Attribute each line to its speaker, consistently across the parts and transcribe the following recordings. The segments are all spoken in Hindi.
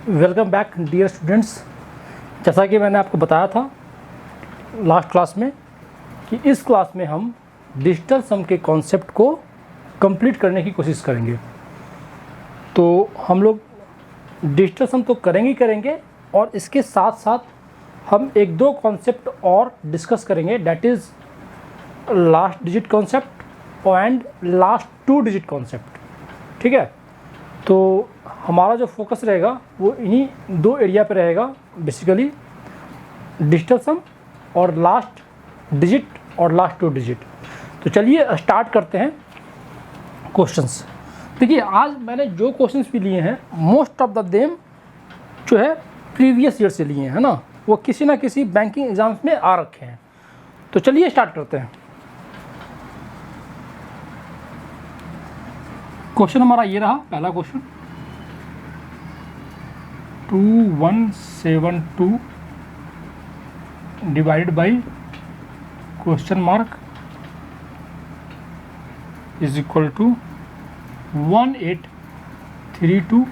Speaker 1: Welcome back dear students. जैसा कि मैंने आपको बताया था लास्ट क्लास में कि इस क्लास में हम डिजिटल सम के कॉन्सेप्ट को कंप्लीट करने की कोशिश करेंगे। तो हम लोग डिजिटल सम तो करेंगे और इसके साथ साथ हम एक दो कॉन्सेप्ट और डिस्कस करेंगे, that is last digit concept and last 2 digit concept. ठीक है, तो हमारा जो फोकस रहेगा वो इन्हीं 2 एरिया पे रहेगा, बेसिकली डिजिटल सम और लास्ट डिजिट और लास्ट 2 डिजिट। तो चलिए स्टार्ट करते हैं क्वेश्चंस। देखिए, आज मैंने जो क्वेश्चंस भी लिए हैं मोस्ट ऑफ द देम जो है प्रीवियस ईयर से लिए हैं, है ना, वो किसी ना किसी बैंकिंग एग्जाम्स में आ रखे हैं। तो चलिए स्टार्ट करते हैं। क्वेश्चन हमारा ये रहा, पहला question 2172 divided by question mark is equal to 1832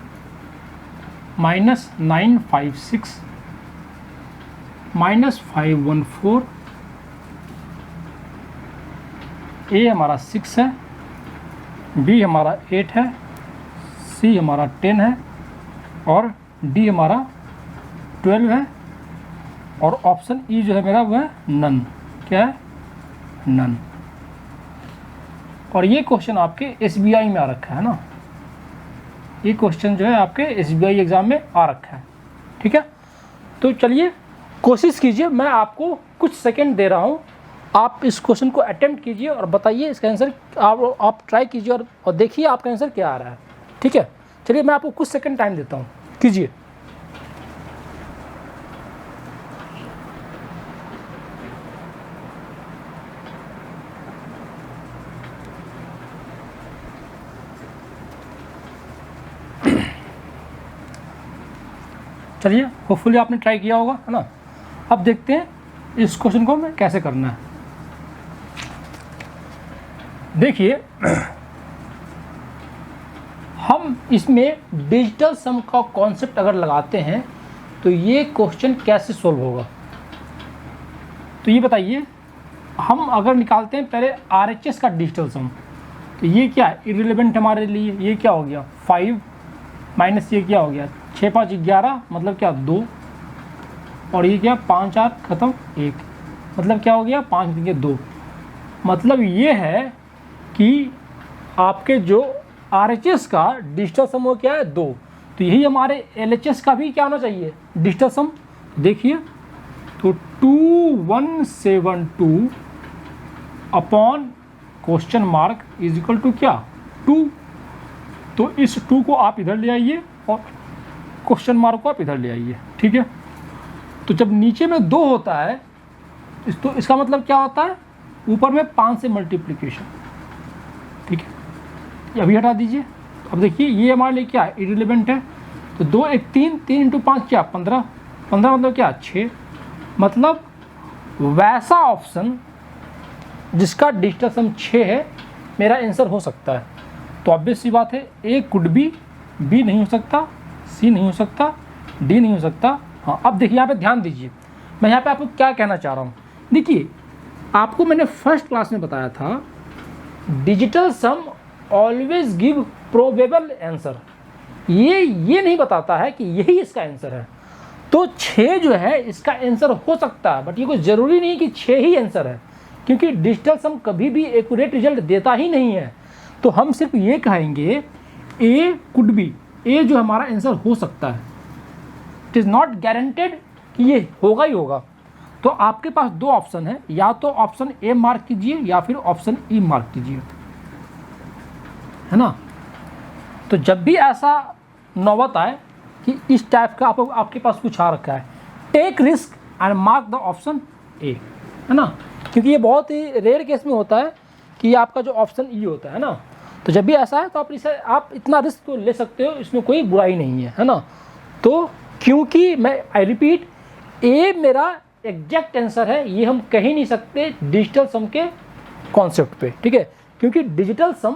Speaker 1: minus 956 minus 514। ए हमारा 6 है, बी हमारा 8 है, सी हमारा 10 है और डी हमारा 12 है और ऑप्शन ई जो है मेरा वो है नन। क्या है? नन। और ये क्वेश्चन आपके एसबीआई में आ रखा है ना, ये क्वेश्चन जो है आपके एसबीआई एग्ज़ाम में आ रखा है। ठीक है, तो चलिए कोशिश कीजिए, मैं आपको कुछ सेकंड दे रहा हूँ, आप इस क्वेश्चन को अटेम्प्ट कीजिए और बताइए इसका आंसर। आप ट्राई कीजिए और देखिए आपका आंसर क्या आ रहा है। ठीक है, चलिए मैं आपको कुछ सेकंड टाइम देता हूँ, कीजिए। चलिए, होपफुली आपने ट्राई किया होगा, है ना। अब देखते हैं इस क्वेश्चन को हमें कैसे करना है। देखिए, हम इसमें डिजिटल सम का कॉन्सेप्ट अगर लगाते हैं तो ये क्वेश्चन कैसे सॉल्व होगा। तो ये बताइए, हम अगर निकालते हैं पहले आरएचएस का डिजिटल सम, तो ये क्या है, इररिलेवेंट हमारे लिए। ये क्या हो गया 5 माइनस ये क्या हो गया 6 5 11, मतलब क्या 2, और ये क्या 5 8 खत्म 1, मतलब क्या हो गया 5 देंगे 2। मतलब ये है कि आपके जो आरएचएस का डिजिटल सम वो क्या है 2। तो यही हमारे एलएचएस का भी क्या होना चाहिए डिजिटल सम। देखिए, तो 2172 upon question mark is equal to क्या 2। तो इस 2 को आप इधर ले आइए और क्वेश्चन मार्क को आप इधर ले आइए। ठीक है, तो जब नीचे में 2 होता है तो इसका मतलब क्या होता है, ऊपर में 5 से मल्टीप्लिकेशन। ठीक है, ये अभी हटा दीजिए। अब देखिए, ये हमारे लिए क्या है इररिलेवेंट है, तो 2 1 3 3 इंटू 5 क्या 15 15, मतलब क्या 6। मतलब वैसा ऑप्शन जिसका डिजिटल सम 6 है मेरा आंसर हो सकता है। तो ऑब्वियस सी बात है, ए कुड बी नहीं हो सकता, सी नहीं हो सकता, डी नहीं हो सकता। हाँ, अब देखिए यहाँ पे ध्यान दीजिए, मैं यहाँ पे आपको क्या कहना चाह रहा हूँ। देखिए, आपको मैंने फर्स्ट क्लास में बताया था डिजिटल सम ऑलवेज गिव प्रोबेबल आंसर। ये नहीं बताता है कि यही इसका आंसर है। तो 6 जो है इसका आंसर हो सकता है, बट ये कोई ज़रूरी नहीं कि 6 ही आंसर है, क्योंकि डिजिटल सम कभी भी एक्यूरेट रिजल्ट देता ही नहीं है। तो हम सिर्फ ये कहेंगे ए कुड बी, ए जो हमारा आंसर हो सकता है, इट इज़ नॉट गारंटेड कि ये होगा ही होगा। तो आपके पास 2 ऑप्शन है, या तो ऑप्शन ए मार्क कीजिए या फिर ऑप्शन ई मार्क कीजिए, है ना। तो जब भी ऐसा नौबत आए कि इस टाइप का आपके पास कुछ आ रखा है, take risk and mark the option A, है ना, क्योंकि ये बहुत ही रेयर केस में होता है कि आपका जो ऑप्शन ई होता है ना। तो जब भी ऐसा है तो आप इतना रिस्क तो ले सकते हो, इसमें कोई बुराई नहीं है ना। तो क्योंकि मैं आई रिपीट, ए मेरा एग्जैक्ट आंसर है, ये हम कह ही नहीं सकते डिजिटल सम के कॉन्सेप्ट पे। ठीक है, क्योंकि डिजिटल सम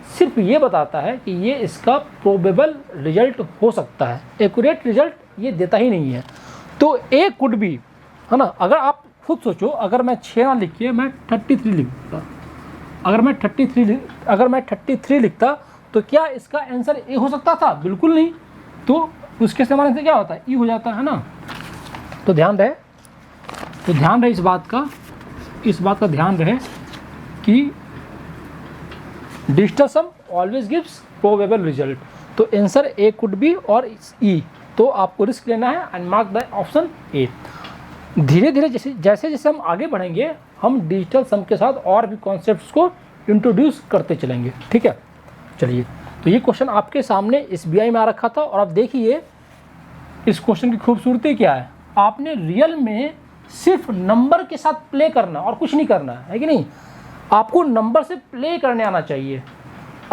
Speaker 1: सिर्फ ये बताता है कि ये इसका प्रोबेबल रिजल्ट हो सकता है, एक्यूरेट रिजल्ट ये देता ही नहीं है। तो ए कुड बी, है ना। अगर आप खुद सोचो, अगर मैं 6 ना लिखिए मैं 33 लिखता, अगर मैं 33 लिखता तो क्या इसका आंसर ए हो सकता था? बिल्कुल नहीं। तो उसके समान से क्या होता है? ई हो जाता है ना। तो ध्यान रहे, इस बात का ध्यान रहे कि डिजिटल सम ऑलवेज गिव्स प्रोबेबल रिजल्ट। तो आंसर ए कुड बी और ई। तो आपको रिस्क लेना है एंड मार्क द ऑप्शन ए। धीरे धीरे जैसे हम आगे बढ़ेंगे, हम डिजिटल सम के साथ और भी कॉन्सेप्ट्स को इंट्रोड्यूस करते चलेंगे, ठीक है। चलिए, तो ये क्वेश्चन आपके सामने SBI में आ रखा था और आप देखिए इस क्वेश्चन की खूबसूरती क्या है। आपने रियल में सिर्फ नंबर के साथ प्ले करना और कुछ नहीं करना है कि नहीं। आपको नंबर से प्ले करने आना चाहिए।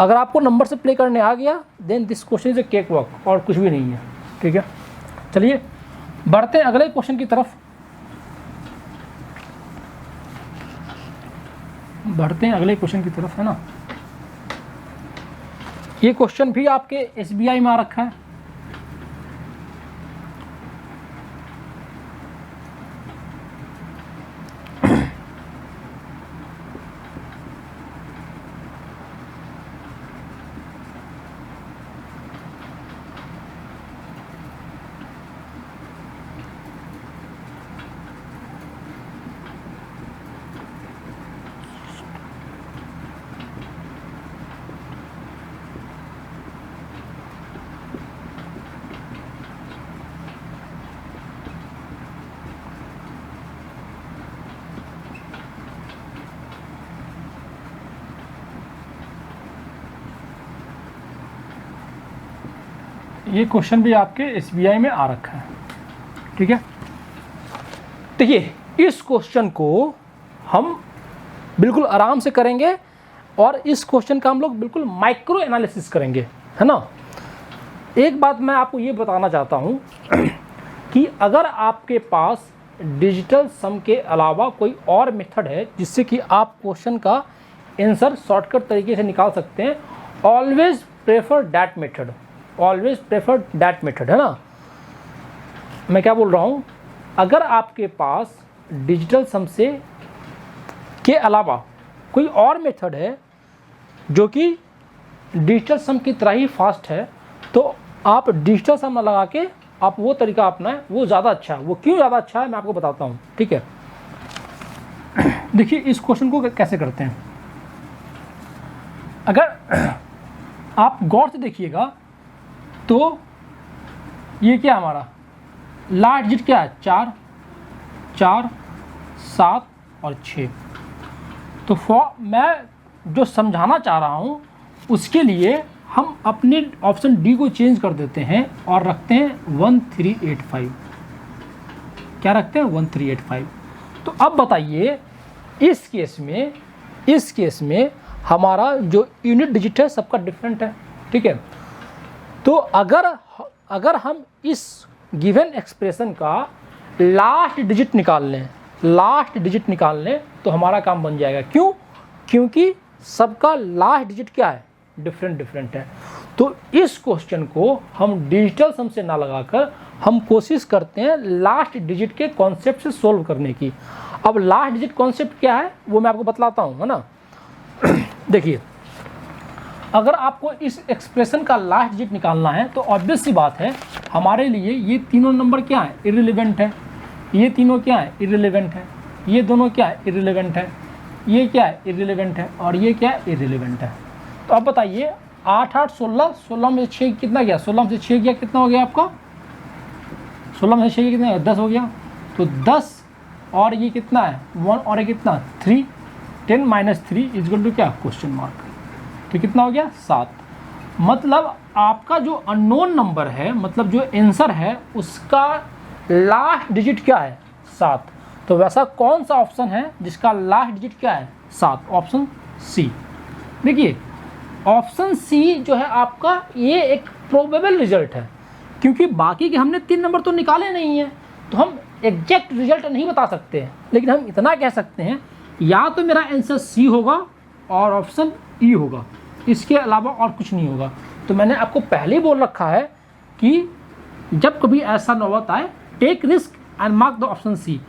Speaker 1: अगर आपको नंबर से प्ले करने आ गया then this question is a cakewalk, और कुछ भी नहीं है, ठीक है। चलिए बढ़ते हैं अगले क्वेश्चन की तरफ। है ना। ये क्वेश्चन भी आपके SBI में आ रखा है। ये क्वेश्चन भी आपके SBI में आ रखा है, ठीक है। देखिए इस क्वेश्चन को हम बिल्कुल आराम से करेंगे और इस क्वेश्चन का हम लोग बिल्कुल माइक्रो एनालिसिस करेंगे, है ना। एक बात मैं आपको ये बताना चाहता हूँ कि अगर आपके पास डिजिटल सम के अलावा कोई और मेथड है जिससे कि आप क्वेश्चन का आंसर शॉर्टकट तरीके से निकाल सकते हैं, ऑलवेज प्रेफर दैट मेथड, है ना। मैं क्या बोल रहा हूँ, अगर आपके पास डिजिटल सम से के अलावा कोई और मेथड है जो कि डिजिटल सम की तरह ही फास्ट है, तो आप डिजिटल सम लगा के आप वो तरीका अपनाएं, वो ज़्यादा अच्छा है। वो क्यों ज़्यादा अच्छा है मैं आपको बताता हूँ, ठीक है। देखिए इस क्वेश्चन को कैसे करते हैं। अगर आप गौर से देखिएगा तो ये क्या हमारा लास्ट डिजिट क्या है? 4, 7 और 6। तो मैं जो समझाना चाह रहा हूँ उसके लिए हम अपने ऑप्शन डी को चेंज कर देते हैं और रखते हैं 1385। क्या रखते हैं? 1385। तो अब बताइए इस केस में हमारा जो यूनिट डिजिट है सबका डिफरेंट है, ठीक है। तो अगर हम इस गिवन एक्सप्रेशन का लास्ट डिजिट निकाल लें तो हमारा काम बन जाएगा। क्यों? क्योंकि सबका लास्ट डिजिट क्या है? डिफरेंट है। तो इस क्वेश्चन को हम डिजिटल सम से ना लगाकर हम कोशिश करते हैं लास्ट डिजिट के कॉन्सेप्ट से सोल्व करने की। अब लास्ट डिजिट कॉन्सेप्ट क्या है वो मैं आपको बतलाता हूँ, है ना। देखिए अगर आपको इस एक्सप्रेशन का लास्ट डिजिट निकालना है तो ऑब्वियस सी बात है हमारे लिए ये तीनों नंबर क्या है? इररिलेवेंट है। ये तीनों क्या है? इररिलेवेंट है। ये दोनों क्या है? इररिलेवेंट है। ये क्या है? इररिलेवेंट है। और ये क्या है? इररिलेवेंट है। तो अब बताइए 8, 8, 16, 16 में 6 कितना गया? 16 में से 6 गया, कितना हो गया आपका? 16 में से 6 कितना? 10 हो गया। तो 10 और ये कितना है? 1 और ये कितना? 3। 10 - 3 इक्वल टू क्या? Question mark. तो कितना हो गया? 7। मतलब आपका जो अननोन नंबर है, मतलब जो आंसर है उसका लास्ट डिजिट क्या है? 7। तो वैसा कौन सा ऑप्शन है जिसका लास्ट डिजिट क्या है? 7। Option C. देखिए ऑप्शन सी जो है आपका ये एक प्रोबेबल रिजल्ट है, क्योंकि बाकी के हमने 3 नंबर तो निकाले नहीं हैं, तो हम एग्जैक्ट रिजल्ट नहीं बता सकते हैं, लेकिन हम इतना कह सकते हैं या तो मेरा आंसर सी होगा और ऑप्शन ई होगा। इसके अलावा और कुछ नहीं होगा। तो मैंने आपको पहले ही बोल रखा है कि जब कभी ऐसा नौबत आए, take risk and mark the option C.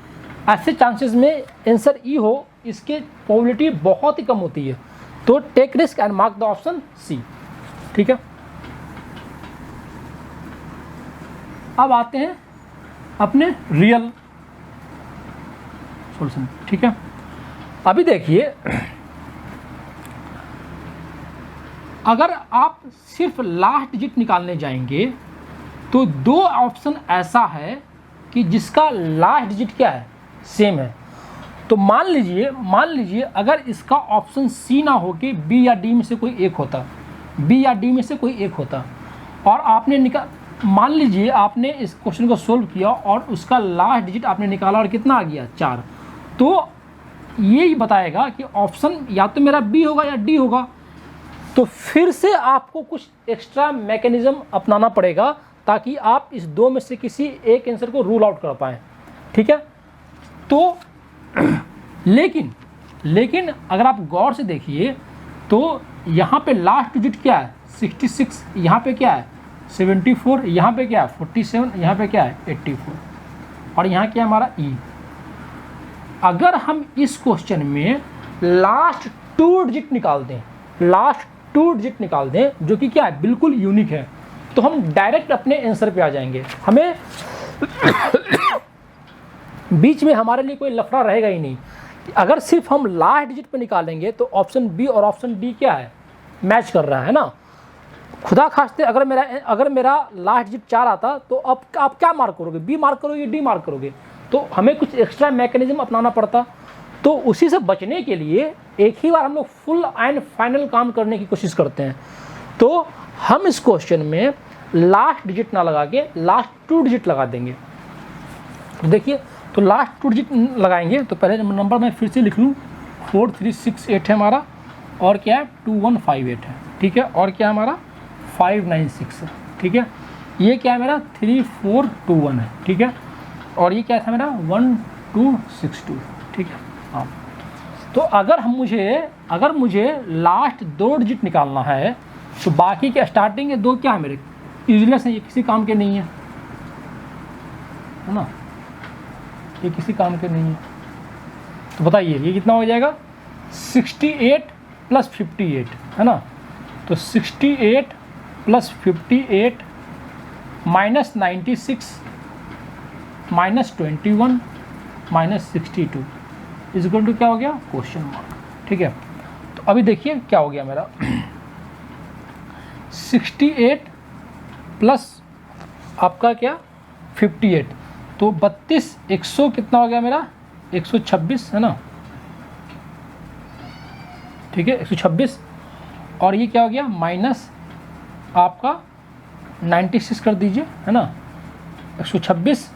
Speaker 1: ऐसे चांसेस में आंसर ई हो, इसके प्रोबेबिलिटी बहुत ही कम होती है। तो take risk and mark the option C. ठीक है, अब आते हैं अपने रियल सॉल्यूशन। ठीक है, अभी देखिए, अगर आप सिर्फ लास्ट डिजिट निकालने जाएंगे तो दो ऑप्शन ऐसा है कि जिसका लास्ट डिजिट क्या है, सेम है। तो मान लीजिए अगर इसका ऑप्शन सी ना हो कि बी या डी में से कोई एक होता, बी या डी में से कोई एक होता, और आपने मान लीजिए आपने इस क्वेश्चन को सोल्व किया और उसका लास्ट डिजिट आपने निकाला और कितना आ गया, 4। तो ये बताएगा कि ऑप्शन या तो मेरा बी होगा या डी होगा। तो फिर से आपको कुछ एक्स्ट्रा मैकेनिज्म अपनाना पड़ेगा ताकि आप इस दो में से किसी एक आंसर को रूल आउट कर पाएँ। ठीक है, तो लेकिन अगर आप गौर से देखिए तो यहाँ पे लास्ट डिजिट क्या है, 66, यहाँ पे क्या है 74, यहाँ पे क्या है 47, यहाँ पे क्या है 84, और यहाँ क्या है हमारा ई। अगर हम इस क्वेश्चन में लास्ट टू डिजिट निकाल दें, जो कि क्या है, बिल्कुल यूनिक है, तो हम डायरेक्ट अपने आंसर पे आ जाएंगे। हमें बीच में हमारे लिए कोई लफड़ा रहेगा ही नहीं। अगर सिर्फ हम लास्ट डिजिट पे निकालेंगे तो ऑप्शन बी और ऑप्शन डी क्या है, मैच कर रहा है ना। खुदा खास्ते अगर मेरा लास्ट डिजिट 4 आता तो अब आप क्या मार्क करोगे, बी मार्क करोगे, डी मार्क करोगे। तो हमें कुछ एक्स्ट्रा मैकेनिज्म अपनाना पड़ता। तो उसी से बचने के लिए एक ही बार हम लोग फुल एंड फाइनल काम करने की कोशिश करते हैं। तो हम इस क्वेश्चन में लास्ट डिजिट ना लगा के लास्ट 2 डिजिट लगा देंगे। तो देखिए, तो लास्ट 2 डिजिट लगाएंगे तो पहले नंबर मैं फिर से लिख लूँ, 4368 है हमारा, और क्या है 2158 है। ठीक है, और क्या है हमारा 596 है। ठीक है, ये क्या है मेरा 3421 है। ठीक है, और ये क्या था मेरा 1262। ठीक है, हाँ। तो अगर मुझे लास्ट 2 डिजिट निकालना है तो बाकी के स्टार्टिंग के 2 क्या है मेरे, यूजलेस है, ये किसी काम के नहीं है ना, ये किसी काम के नहीं है। तो बताइए ये कितना हो जाएगा, 68 + 58 है ना। तो 68 + 58 -96 -21 -62 इज इक्वल टू क्या हो गया, क्वेश्चन मार्क। ठीक है, तो अभी देखिए क्या हो गया मेरा 68 प्लस आपका क्या 58, तो 32 100 कितना हो गया मेरा 126 है ना। ठीक है, 126, और ये क्या हो गया माइनस आपका 96 कर दीजिए है ना, 126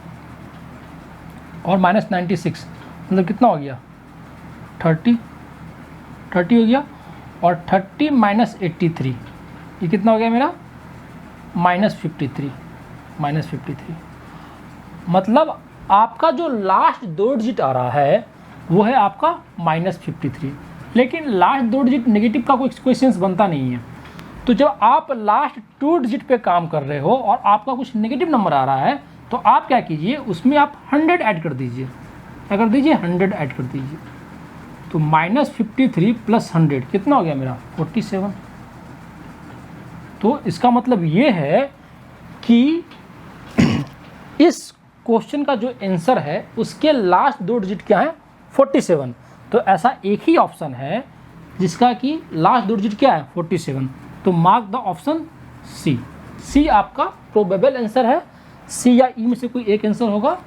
Speaker 1: और -96 मतलब कितना हो गया 30 हो गया, और 30 - 83 ये कितना हो गया मेरा -53 मतलब आपका जो लास्ट 2 डिजिट आ रहा है वो है आपका -53। लेकिन लास्ट 2 डिजिट नेगेटिव का कोई सेंस बनता नहीं है। तो जब आप लास्ट 2 डिजिट पे काम कर रहे हो और आपका कुछ नेगेटिव नंबर आ रहा है तो आप क्या कीजिए, उसमें आप 100 ऐड कर दीजिए। क्या कर दीजिए, 100 ऐड कर दीजिए। तो -53 + 100 कितना हो गया मेरा 47। तो इसका मतलब ये है कि इस क्वेश्चन का जो आंसर है उसके लास्ट 2 डिजिट क्या है 47। तो ऐसा एक ही ऑप्शन है जिसका कि लास्ट 2 डिजिट क्या है 47। तो मार्क द ऑप्शन सी आपका प्रोबेबल आंसर है। सी या ई में से कोई एक आंसर होगा।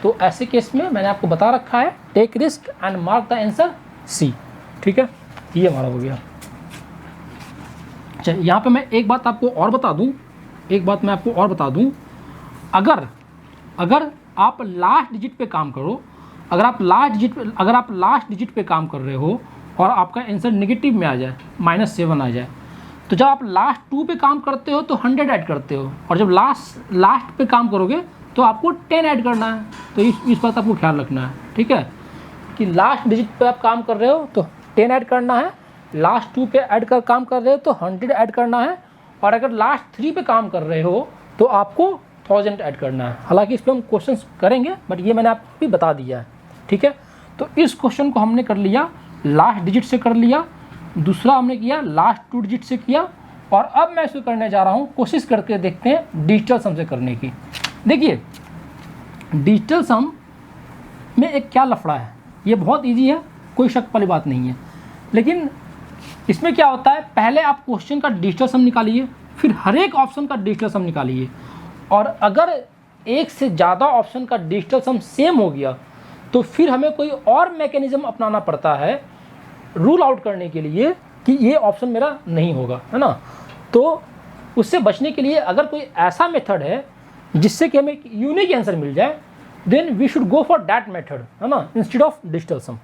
Speaker 1: तो ऐसे केस में मैंने आपको बता रखा है take risk and mark the answer C. ठीक है, ये हमारा हो गया। अच्छा, यहाँ पे मैं एक बात आपको और बता दूँ, अगर आप लास्ट डिजिट पे काम करो, अगर आप लास्ट डिजिट पे काम कर रहे हो और आपका आंसर नेगेटिव में आ जाए -7 आ जाए, तो जब आप लास्ट 2 पे काम करते हो तो 100 ऐड करते हो, और जब लास्ट पे काम करोगे तो आपको 10 ऐड करना है। तो इस बात आपको ख्याल रखना है। ठीक है, कि लास्ट डिजिट पे आप काम कर रहे हो तो 10 ऐड करना है, लास्ट 2 पे ऐड कर काम कर रहे हो तो 100 ऐड करना है, और अगर लास्ट 3 पे काम कर रहे हो तो आपको 1000 ऐड करना है। हालांकि इस पर हम क्वेश्चन करेंगे, बट ये मैंने आपको भी बता दिया है, ठीक है। तो इस क्वेश्चन को हमने कर लिया, लास्ट डिजिट से कर लिया, दूसरा हमने किया लास्ट 2 डिजिट से किया, और अब मैं इसको करने जा रहा हूँ, कोशिश करके देखते हैं डिजिटल सम से करने की। देखिए डिजिटल सम में एक क्या लफड़ा है, ये बहुत इजी है, कोई शक वाली बात नहीं है। लेकिन इसमें क्या होता है, पहले आप क्वेश्चन का डिजिटल सम निकालिए, फिर हर एक ऑप्शन का डिजिटल सम निकालिए, और अगर एक से ज़्यादा ऑप्शन का डिजिटल सम सेम हो गया तो फिर हमें कोई और मैकेनिज्म अपनाना पड़ता है रूल आउट करने के लिए कि ये ऑप्शन मेरा नहीं होगा, है ना। तो उससे बचने के लिए अगर कोई ऐसा मेथड है जिससे कि हमें यूनिक आंसर मिल जाए, then we should go for that method, है ना, इंस्टेड ऑफ डिजिटल सम।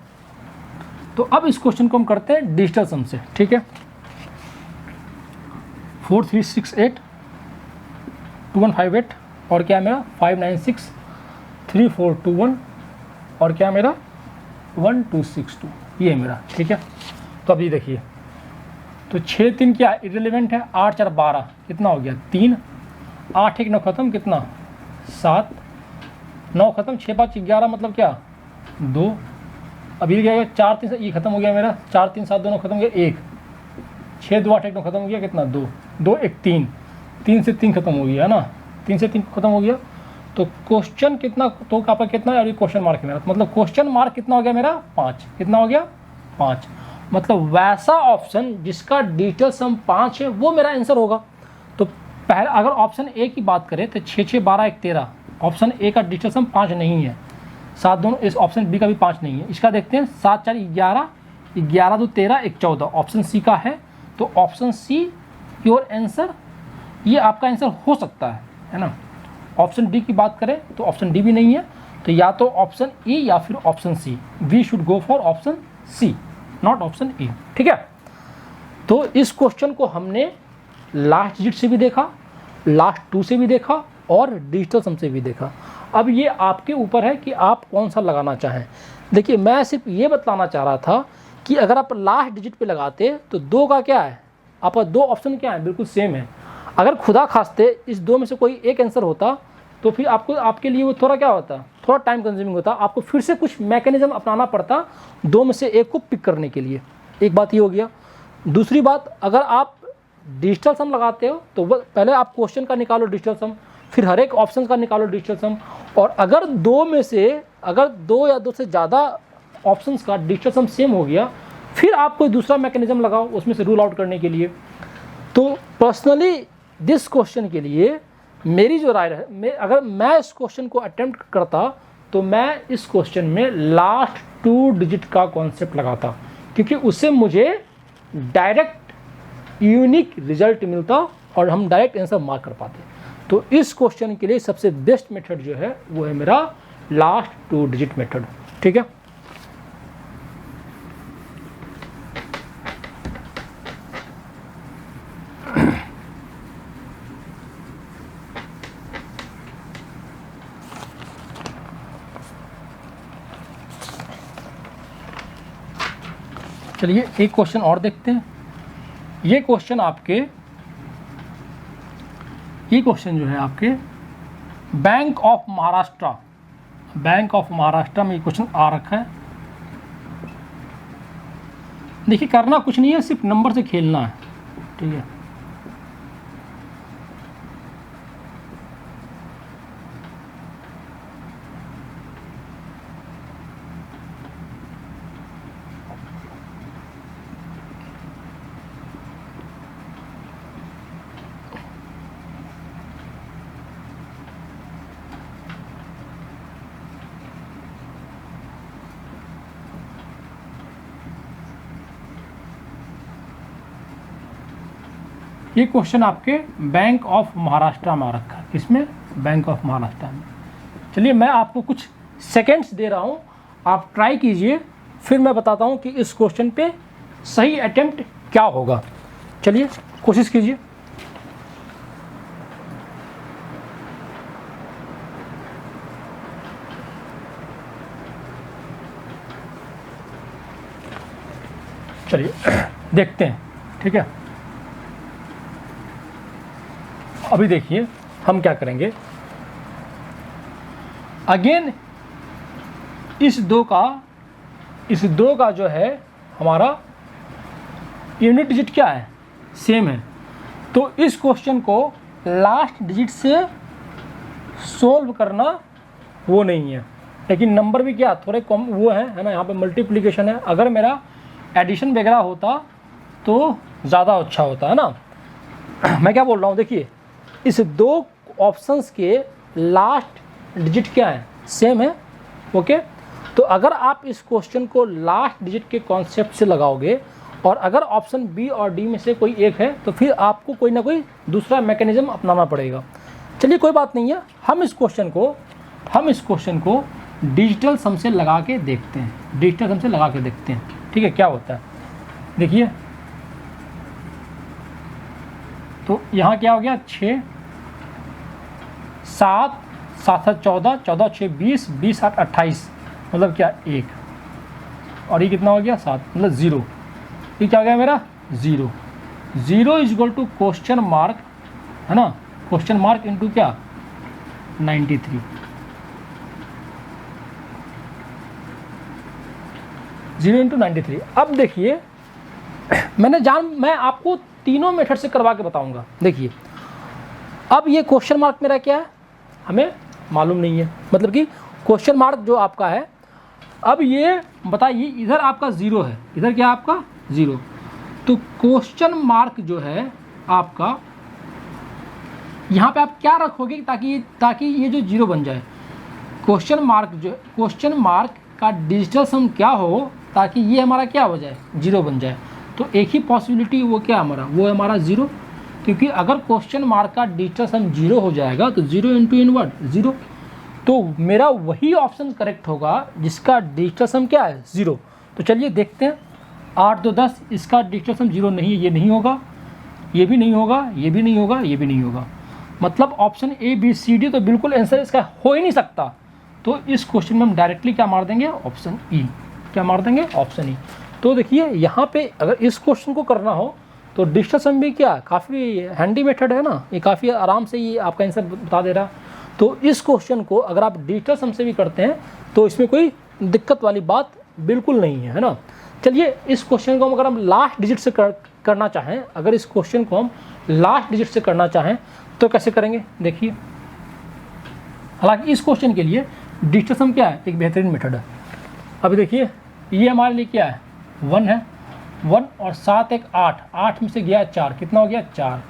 Speaker 1: तो अब इस क्वेश्चन को हम करते हैं डिजिटल सम से, ठीक है। 4368 2158 और क्या मेरा 596 3421 और क्या मेरा 1262, ये मेरा, ठीक है। तो अभी देखिए, तो 6 3 क्या इररिलेवेंट है, 8 4 12 कितना हो गया 3, 8 1 9 खत्म कितना 7, 9 खत्म 6 5 11 मतलब क्या 2, अभी क्या 4 3 से ये खत्म हो गया मेरा, 4 3 7 दोनों खत्म हो गया 1, 6 2 8 1 9 खत्म हो गया कितना 2 2 1 3, 3 से 3 खत्म हो गया, है ना, 3 से 3 खत्म हो गया। तो क्वेश्चन कितना, तो आपका कितना है, और ये क्वेश्चन मार्क है मेरा, मतलब क्वेश्चन मार्क कितना हो गया मेरा 5, कितना हो गया 5, मतलब वैसा ऑप्शन जिसका डिजिटल सम 5 है वो मेरा आंसर होगा। तो पहले अगर ऑप्शन ए की बात करें तो 6 6 12 1 13, ऑप्शन ए का डिजिटल सम 5 नहीं है, 7 दोनों, इस ऑप्शन बी का भी 5 नहीं है। इसका देखते हैं 7 4 11, 11 2 13 1 14, ऑप्शन सी का है, तो ऑप्शन सी योर आंसर, ये आपका आंसर हो सकता है ना। ऑप्शन डी की बात करें तो ऑप्शन डी भी नहीं है, तो या तो ऑप्शन ई या फिर option C, we should go for option C not option E, ठीक है। तो इस क्वेश्चन को हमने लास्ट डिजिट से भी देखा, लास्ट 2 से भी देखा और डिजिटल सम से भी देखा। अब ये आपके ऊपर है कि आप कौन सा लगाना चाहें। देखिए मैं सिर्फ ये बतलाना चाह रहा था कि अगर आप लास्ट डिजिट पे लगाते तो 2 का क्या है, आपका 2 ऑप्शन क्या है, बिल्कुल सेम है। अगर खुदा खास्ते इस 2 में से कोई एक आंसर होता तो फिर आपको, आपके लिए वो थोड़ा क्या होता, थोड़ा टाइम कंज्यूमिंग होता, आपको फिर से कुछ मैकेनिज्म अपनाना पड़ता 2 में से एक को पिक करने के लिए। एक बात ये हो गया। दूसरी बात, अगर आप डिजिटल सम लगाते हो तो पहले आप क्वेश्चन का निकालो डिजिटल सम, फिर हर एक ऑप्शन का निकालो डिजिटल सम, और अगर 2 में से, अगर 2 या 2 से ज़्यादा ऑप्शंस का डिजिटल सम सेम हो गया, फिर आप कोई दूसरा मैकेनिज्म लगाओ उसमें से रूल आउट करने के लिए। तो पर्सनली दिस क्वेश्चन के लिए मेरी जो राय है, अगर मैं इस क्वेश्चन को अटेम्प्ट करता तो मैं इस क्वेश्चन में लास्ट 2 डिजिट का कॉन्सेप्ट लगाता, क्योंकि उससे मुझे डायरेक्ट यूनिक रिजल्ट मिलता और हम डायरेक्ट आंसर मार्क कर पाते। तो इस क्वेश्चन के लिए सबसे बेस्ट मेथड जो है वो है मेरा लास्ट 2 डिजिट मेथड, ठीक है। चलिए एक क्वेश्चन और देखते हैं। ये क्वेश्चन जो है आपके बैंक ऑफ महाराष्ट्र में ये क्वेश्चन आ रखा है। देखिए करना कुछ नहीं है, सिर्फ नंबर से खेलना है, ठीक है। ये क्वेश्चन आपके बैंक ऑफ महाराष्ट्र में आ रखा है। इसमें बैंक ऑफ महाराष्ट्र में, चलिए मैं आपको कुछ सेकंड्स दे रहा हूँ, आप ट्राई कीजिए, फिर मैं बताता हूँ कि इस क्वेश्चन पे सही अटेम्प्ट क्या होगा। चलिए कोशिश कीजिए। चलिए देखते हैं, ठीक है। अभी देखिए हम क्या करेंगे, अगेन इस दो का जो है हमारा यूनिट डिजिट क्या है, सेम है। तो इस क्वेश्चन को लास्ट डिजिट से सोल्व करना वो नहीं है, लेकिन नंबर भी क्या थोड़े कम वो है ना, यहाँ पे मल्टीप्लिकेशन है। अगर मेरा एडिशन वगैरह होता तो ज़्यादा अच्छा होता है ना। मैं क्या बोल रहा हूँ, देखिए इस दो ऑप्शंस के लास्ट डिजिट क्या है, सेम है, ओके। तो अगर आप इस क्वेश्चन को लास्ट डिजिट के कॉन्सेप्ट से लगाओगे और अगर ऑप्शन बी और डी में से कोई एक है तो फिर आपको कोई ना कोई दूसरा मैकेनिज्म अपनाना पड़ेगा। चलिए कोई बात नहीं है, हम इस क्वेश्चन को डिजिटल सम से लगा के देखते हैं, डिजिटल सम से लगा के देखते हैं, ठीक है, क्या होता है। देखिए तो यहाँ क्या हो गया, 6 7 7 14 14 6 20 20 8 28, मतलब क्या 1, और ये कितना हो गया 7, मतलब 0। ये क्या हो गया मेरा 0 0 is equal to question mark, है ना, क्वेश्चन मार्क इंटू क्या 93, 0 इंटू 93। अब देखिए मैं आपको तीनों मेथड से करवा के बताऊंगा। देखिए अब ये क्वेश्चन मार्क मेरा क्या है, हमें मालूम नहीं है, मतलब कि क्वेश्चन मार्क जो आपका है, अब ये बताइए इधर आपका 0 है, इधर क्या आपका 0, तो क्वेश्चन मार्क जो है आपका यहाँ पे आप क्या रखोगे ताकि ये जो 0 बन जाए। क्वेश्चन मार्क का डिजिटल सम क्या हो ताकि ये हमारा क्या हो जाए, 0 बन जाए। तो एक ही पॉसिबिलिटी वो क्या हमारा, वो हमारा 0, क्योंकि अगर क्वेश्चन मार्क का डिजिटल सम 0 हो जाएगा तो 0 इंटू इनवर्ट 0, तो मेरा वही ऑप्शन करेक्ट होगा जिसका डिजिटल सम क्या है 0। तो चलिए देखते हैं, 8 2 10, इसका डिजिटल सम 0 नहीं है, ये नहीं होगा, ये भी नहीं होगा, ये भी नहीं होगा, ये भी नहीं होगा, मतलब option A B C D तो बिल्कुल आंसर इसका हो ही नहीं सकता। तो इस क्वेश्चन में हम डायरेक्टली क्या मार देंगे, ऑप्शन ई, क्या मार देंगे, ऑप्शन ई। तो देखिए यहाँ पे अगर इस क्वेश्चन को करना हो तो डिजिटल सम भी क्या काफ़ी हैंडी मेथड है ना, ये काफ़ी आराम से ये आपका आंसर बता दे रहा। तो इस क्वेश्चन को अगर आप डिजिटल सम से भी करते हैं तो इसमें कोई दिक्कत वाली बात बिल्कुल नहीं है, है ना। चलिए इस क्वेश्चन को अगर हम लास्ट डिजिट से करना चाहें, अगर इस क्वेश्चन को हम लास्ट डिजिट से करना चाहें तो कैसे करेंगे, देखिए। हालांकि इस क्वेश्चन के लिए डिजिटल सम क्या है, एक बेहतरीन मेथड है। अभी देखिए ये हमारे लिए क्या है, 1 है, 1 और 7 1 8, 8 में से गया 4, कितना हो गया 4,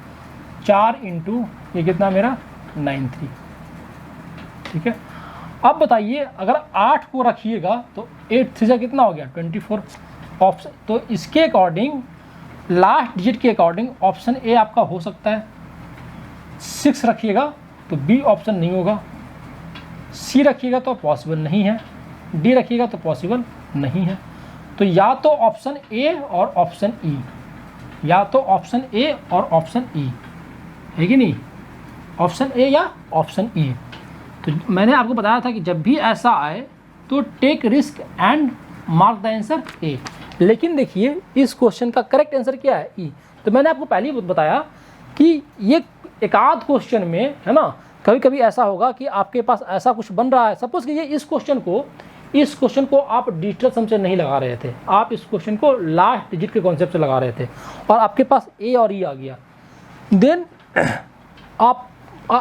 Speaker 1: 4 इंटू ये कितना मेरा 93, ठीक है। अब बताइए अगर 8 को रखिएगा तो 8 3 से कितना हो गया 24 ऑप्शन। तो इसके अकॉर्डिंग लास्ट डिजिट के अकॉर्डिंग ऑप्शन ए आपका हो सकता है, 6 रखिएगा तो बी ऑप्शन नहीं होगा, सी रखिएगा तो पॉसिबल नहीं है, डी रखिएगा तो पॉसिबल नहीं है। तो या तो ऑप्शन ए और ऑप्शन ई, या तो ऑप्शन ए और ऑप्शन ई, है कि नहीं, ऑप्शन ए या ऑप्शन ई। तो मैंने आपको बताया था कि जब भी ऐसा आए तो take risk and mark the answer A. लेकिन देखिए इस क्वेश्चन का करेक्ट आंसर क्या है, ई। तो मैंने आपको पहले ही बताया कि ये एक आध क्वेश्चन में, है ना, कभी कभी ऐसा होगा कि आपके पास ऐसा कुछ बन रहा है। सपोज कीजिए इस क्वेश्चन को आप डिजिटल सम से नहीं लगा रहे थे, आप इस क्वेश्चन को लास्ट डिजिट के कॉन्सेप्ट से लगा रहे थे और आपके पास ए और ई आ गया, देन आप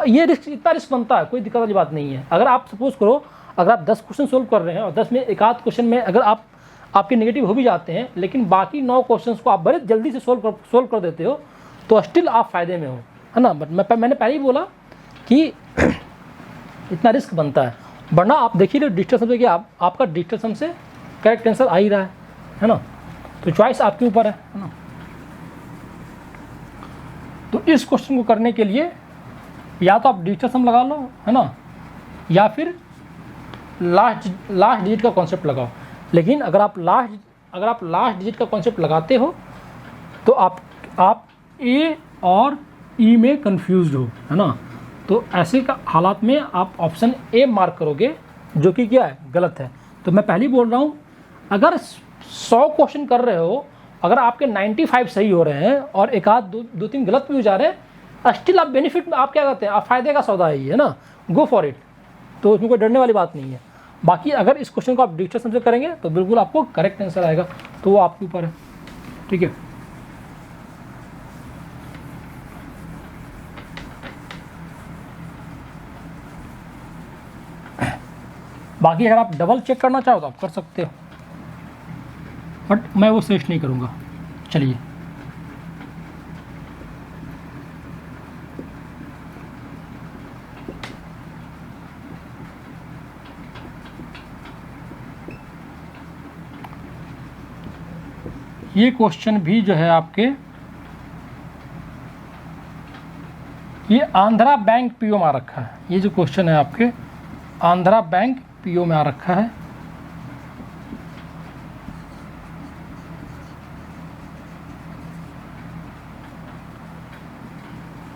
Speaker 1: ये रिस्क, इतना रिस्क बनता है, कोई दिक्कत वाली बात नहीं है। अगर आप सपोज करो अगर आप 10 क्वेश्चन सोल्व कर रहे हैं और 10 में एक आध क्वेश्चन में अगर आपके नेगेटिव हो भी जाते हैं, लेकिन बाकी 9 क्वेश्चंस को आप बड़े जल्दी से सोल्व कर देते हो तो स्टिल आप फायदे में हो, है ना। बट मैंने पहले ही बोला कि इतना रिस्क बनता है, वरना आप देखिए डिजिटल सम से कि आपका डिजिटल सम से करेक्ट आंसर आ ही रहा है ना। तो चॉइस आपके ऊपर है ना। तो इस क्वेश्चन को करने के लिए या तो आप डिजिटल सम लगा लो, है ना, या फिर लास्ट डिजिट का कॉन्सेप्ट लगाओ। लेकिन अगर आप लास्ट डिजिट का कॉन्सेप्ट लगाते हो तो आप ए और ई में कंफ्यूज हो, है ना। तो ऐसे का हालात में आप ऑप्शन ए मार्क करोगे, जो कि क्या है, गलत है। तो मैं पहले ही बोल रहा हूँ, अगर 100 क्वेश्चन कर रहे हो अगर आपके 95 सही हो रहे हैं और एक आध दो तीन गलत भी हो जा रहे हैं, स्टिल आप बेनिफिट में आप क्या करते हैं, आप फायदे का सौदा है ना, गो फॉर इट। तो उसमें कोई डरने वाली बात नहीं है। बाकी अगर इस क्वेश्चन को आप डिजिटल सम से करेंगे तो बिल्कुल आपको करेक्ट आंसर आएगा, तो वो आपके ऊपर है। ठीक है, बाकी अगर आप डबल चेक करना चाहो तो आप कर सकते हो, बट मैं वो सजेस्ट नहीं करूँगा। चलिए, ये क्वेश्चन भी जो है आपके, ये आंध्रा बैंक पीओ में आ रखा है। ये जो क्वेश्चन है आपके आंध्रा बैंक पीओ में आ रखा है।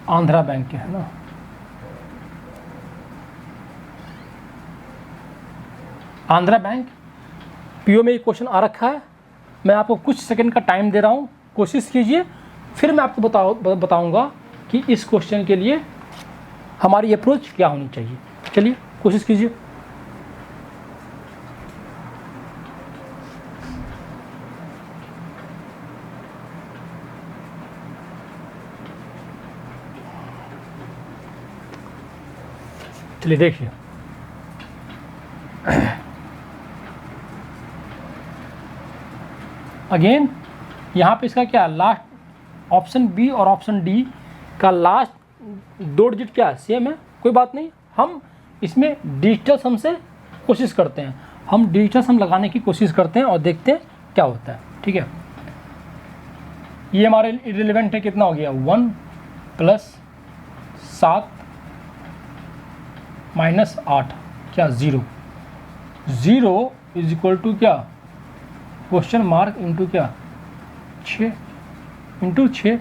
Speaker 1: आंध्रा बैंक के है ना, आंध्रा बैंक पीओ में ये क्वेश्चन आ रखा है। मैं आपको कुछ सेकंड का टाइम दे रहा हूँ, कोशिश कीजिए, फिर मैं आपको बताऊंगा कि इस क्वेश्चन के लिए हमारी अप्रोच क्या होनी चाहिए। चलिए कोशिश कीजिए। चलिए देखिए, अगेन यहाँ पे इसका क्या लास्ट ऑप्शन बी और ऑप्शन डी का लास्ट 2 डिजिट क्या सेम है, कोई बात नहीं। हम इसमें डिजिटल सम से कोशिश करते हैं, हम डिजिटल सम लगाने की कोशिश करते हैं और देखते हैं क्या होता है। ठीक है, ये हमारे इररिलेवेंट है, कितना हो गया 1 + 7 - 8 क्या 0 इज इक्वल टू क्या क्वेश्चन मार्क इंटू क्या 6 इंटू 6।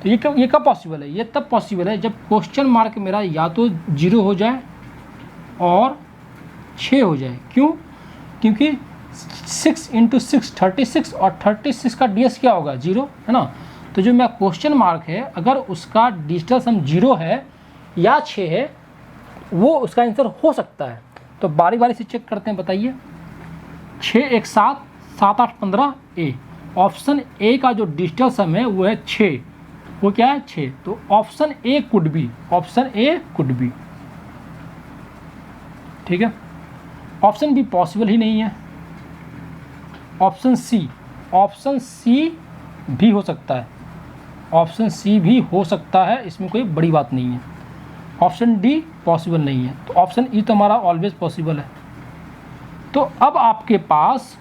Speaker 1: तो ये कब पॉसिबल है, ये तब पॉसिबल है जब क्वेश्चन मार्क मेरा या तो 0 हो जाए और 6 हो जाए। क्यों? क्योंकि 6 × 6 36 और 36 का DS क्या होगा 0 है ना। तो जो मेरा क्वेश्चन मार्क है अगर उसका डिजिटल सम 0 है या 6 है, वो उसका आंसर हो सकता है। तो बारी बारी से चेक करते हैं, बताइए। 6 × 1 = 7, 7 × 8 = 15 ए। ऑप्शन ए का जो डिजिटल सम है वो है 6, वो क्या है 6। तो option A could be, option A could be. ठीक है, ऑप्शन बी पॉसिबल ही नहीं है। ऑप्शन सी भी हो सकता है, ऑप्शन सी भी हो सकता है, इसमें कोई बड़ी बात नहीं है। ऑप्शन डी पॉसिबल नहीं है, तो ऑप्शन ई तो हमारा ऑलवेज पॉसिबल है। तो अब आपके पास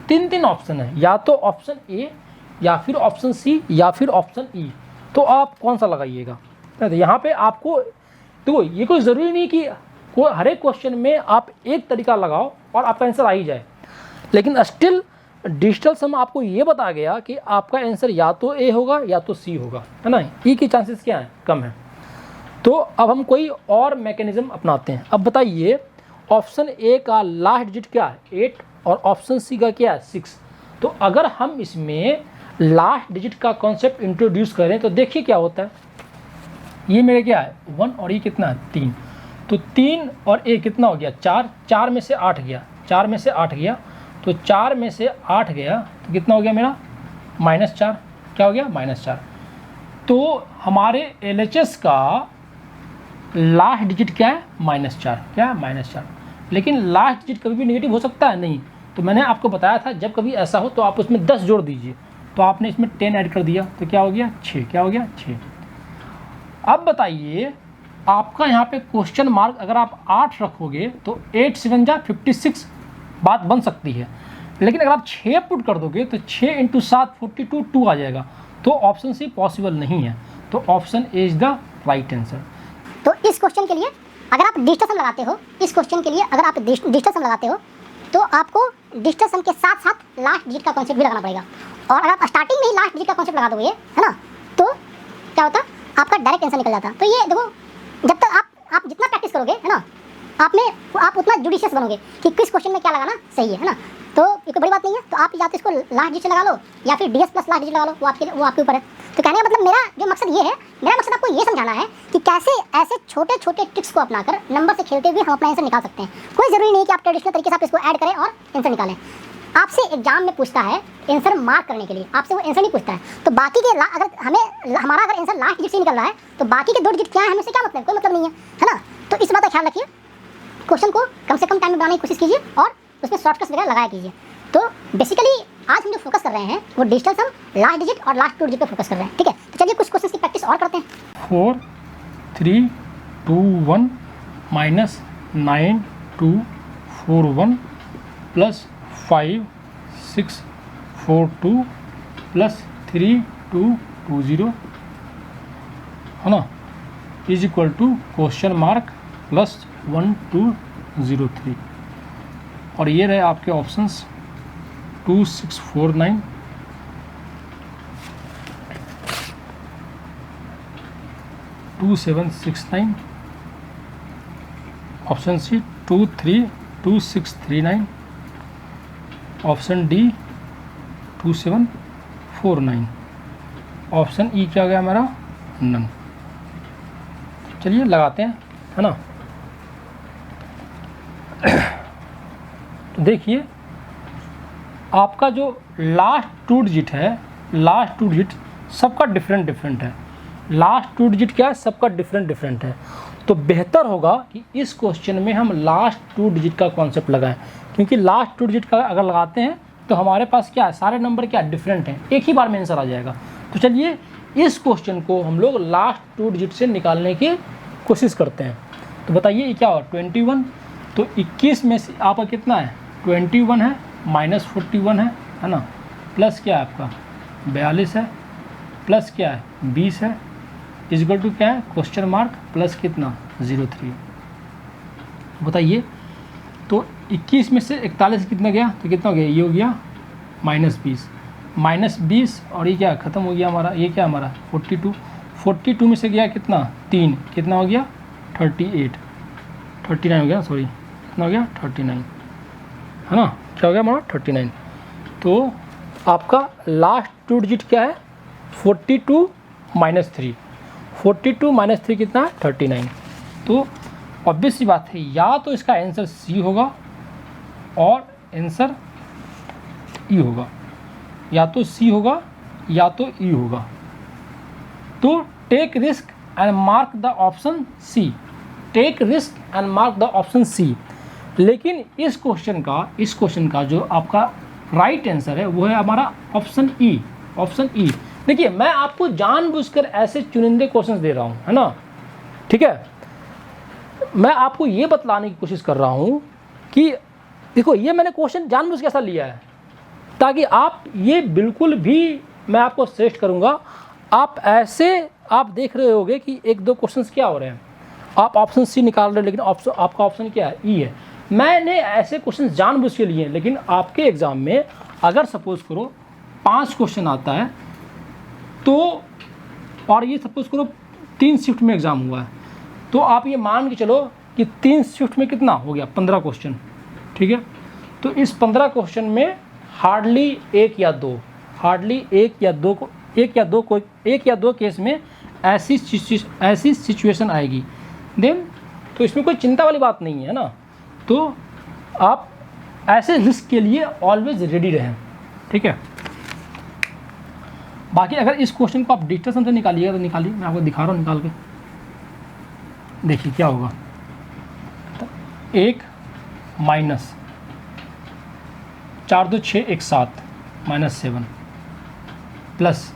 Speaker 1: 3 ऑप्शन है, या तो ऑप्शन ए या फिर ऑप्शन सी या फिर ऑप्शन ई। तो आप कौन सा लगाइएगा? तो यहाँ पे आपको देखो, ये कोई ज़रूरी नहीं कि हर एक क्वेश्चन में आप एक तरीका लगाओ और आपका आंसर आ ही जाए, लेकिन स्टिल डिजिटल सम आपको ये बता गया कि आपका आंसर या तो ए होगा या तो सी होगा, है ना। ई की चांसेस क्या है? कम है। तो अब हम कोई और मैकेनिज्म अपनाते हैं। अब बताइए, ऑप्शन ए का लास्ट डिजिट क्या है 8 और ऑप्शन सी का क्या है 6। तो अगर हम इसमें लास्ट डिजिट का कॉन्सेप्ट इंट्रोड्यूस करें तो देखिए क्या होता है। ये मेरे क्या है 1 और ये कितना है 3। तो 3 और ए कितना हो गया 4, 4 में से 8 गया, 4 में से 8 गया। तो 4 में से 8 गया तो कितना हो गया मेरा -4। क्या हो गया -4। तो हमारे LHS का लास्ट डिजिट क्या है -4, क्या है -4। लेकिन लास्ट डिजिट कभी भी नेगेटिव हो सकता है नहीं। तो मैंने आपको बताया था जब कभी ऐसा हो तो आप उसमें 10 जोड़ दीजिए। तो आपने इसमें 10 ऐड कर दिया तो क्या हो गया 6, क्या हो गया 6। अब बताइए, आपका यहाँ पे क्वेश्चन मार्क अगर आप 8 रखोगे तो 8 × 7 = 56, बात बन सकती है। लेकिन अगर आप 6 पुट कर दोगे तो 6 × 7 42 2 आ जाएगा। तो ऑप्शन सी पॉसिबल नहीं है। तो option A is the right answer.
Speaker 2: तो इस क्वेश्चन के लिए अगर आप डिजिटल सम लगाते हो, इस क्वेश्चन के लिए अगर आप डिजिटल सम लगाते हो तो आपको डिजिटल सम के साथ साथ लास्ट डिजिट का कॉन्सेप्ट भी लगाना पड़ेगा। और अगर आप स्टार्टिंग में ही लास्ट डिजिट का कॉन्सेप्ट लगा दोगे, है ना, तो क्या होता, आपका डायरेक्ट आंसर निकल जाता। तो ये देखो, जब तक आप जितना प्रैक्टिस करोगे, है ना, आप उतना जुडिशियस बनोगे कि किस क्वेश्चन में क्या लगाना सही है ना। तो ये कोई बड़ी बात नहीं है। तो आप या तो इसको लास्ट डिजिट लगा लो या फिर DS प्लस लास्ट डिजिट लगा लो, वो आपके ऊपर है। तो कहने का मतलब मेरा जो मकसद ये है, मेरा मकसद आपको ये समझाना है कि कैसे ऐसे छोटे छोटे ट्रिक्स को अपनाकर नंबर से खेलते हुए हम अपना आंसर निकाल सकते हैं। कोई ज़रूरी नहीं कि आप ट्रेडिशनल तरीके से आप इसको ऐड करें और आंसर निकालें। आपसे एग्जाम में पूछता है आंसर मार्क करने के लिए, आपसे वो आंसर नहीं पूछता है। तो बाकी के अगर हमारा आंसर लास्ट डिजिट से निकल रहा है तो बाकी के 2 डिजिट क्या है हमें से क्या मतलब, कोई मतलब नहीं है ना। तो इस बात का ख्याल रखिए, क्वेश्चन को कम से कम टाइम में बनाने की कोशिश कीजिए और उसमें शॉर्टकट्स वगैरह लगाया कीजिए। तो बेसिकली आज हम जो फोकस कर रहे हैं वो डिजिटल सम, लास्ट डिजिट और लास्ट 2 डिजिट पे फोकस कर रहे हैं, ठीक है। तो चलिए कुछ क्वेश्चंस की प्रैक्टिस और करते हैं।
Speaker 1: 4 3 2 1 माइनस 9 2 4 1 प्लस 5 6 4 2 प्लस 3 2 2 0 है ना, is equal to question mark plus 1 2 0 3। और ये रहे आपके options 2 6 4 9, 2 7 6 9, option C 2 3 2 6 3 9, option D 2 7 4 9, option E क्या हो गया हमारा, नन। चलिए लगाते हैं, है ना। तो देखिए आपका जो लास्ट 2 डिजिट है, लास्ट 2 डिजिट सबका डिफरेंट है। लास्ट 2 डिजिट क्या है, सबका डिफरेंट है। तो बेहतर होगा कि इस क्वेश्चन में हम लास्ट 2 डिजिट का कॉन्सेप्ट लगाएं, क्योंकि लास्ट 2 डिजिट का अगर लगाते हैं तो हमारे पास क्या है, सारे नंबर क्या डिफरेंट हैं, एक ही बार में आंसर आ जाएगा। तो चलिए इस क्वेश्चन को हम लोग लास्ट 2 डिजिट से निकालने की कोशिश करते हैं। तो बताइए क्या हो, 21। तो 21 में से आपका कितना है, 21 है, माइनस 41 है ना, प्लस क्या है आपका 42 है, प्लस क्या है 20 है, इक्वल टू क्या है क्वेश्चन मार्क प्लस कितना 03। बताइए तो 21 में से 41 कितना गया, तो कितना हो गया, ये हो गया -20 और ये क्या ख़त्म हो गया हमारा, ये क्या हमारा 42 में से गया कितना 3, कितना हो गया 39 हो गया, सॉरी कितना हो गया 39, है ना, क्या हो गया हमारा 39। तो आपका लास्ट 2 डिजिट क्या है 42 - 3, 42 - 3 कितना है 39। तो ऑब्वियस सी बात है, या तो इसका आंसर सी होगा और आंसर ई होगा, या तो सी होगा या तो ई होगा। तो take risk and mark the option C, take risk and mark the option C. लेकिन इस क्वेश्चन का जो आपका राइट आंसर है वो है हमारा ऑप्शन ई, ऑप्शन ई। देखिए मैं आपको जानबूझकर ऐसे चुनिंदे क्वेश्चंस दे रहा हूँ, है ना, ठीक है। मैं आपको ये बतलाने की कोशिश कर रहा हूँ कि देखो ये मैंने क्वेश्चन जानबूझ के ऐसा लिया है ताकि आप ये बिल्कुल भी, मैं आपको सजेस्ट करूँगा, आप ऐसे आप देख रहे होगे कि 1-2 क्वेश्चंस क्या हो रहे हैं, आप ऑप्शन सी निकाल रहे हो, लेकिन आपका ऑप्शन क्या है, ई है। मैंने ऐसे क्वेश्चन जानबूझ के लिए, लेकिन आपके एग्ज़ाम में अगर सपोज़ करो 5 क्वेश्चन आता है तो, और ये सपोज़ करो 3 शिफ्ट में एग्ज़ाम हुआ है, तो आप ये मान के चलो कि 3 शिफ्ट में कितना हो गया 15 क्वेश्चन, ठीक है। तो इस 15 क्वेश्चन में हार्डली 1 या 2 केस में ऐसी सिचुएशन आएगी, देन तो इसमें कोई चिंता वाली बात नहीं है ना। तो आप ऐसे रिस्क के लिए ऑलवेज रेडी रहें, ठीक है। बाकी अगर इस क्वेश्चन को आप डिजिटल सम से निकालिएगा तो निकालिए, मैं आपको दिखा रहा हूँ निकाल के, देखिए क्या होगा। तो 1 माइनस 4 2 6 1 7 -7 प्लस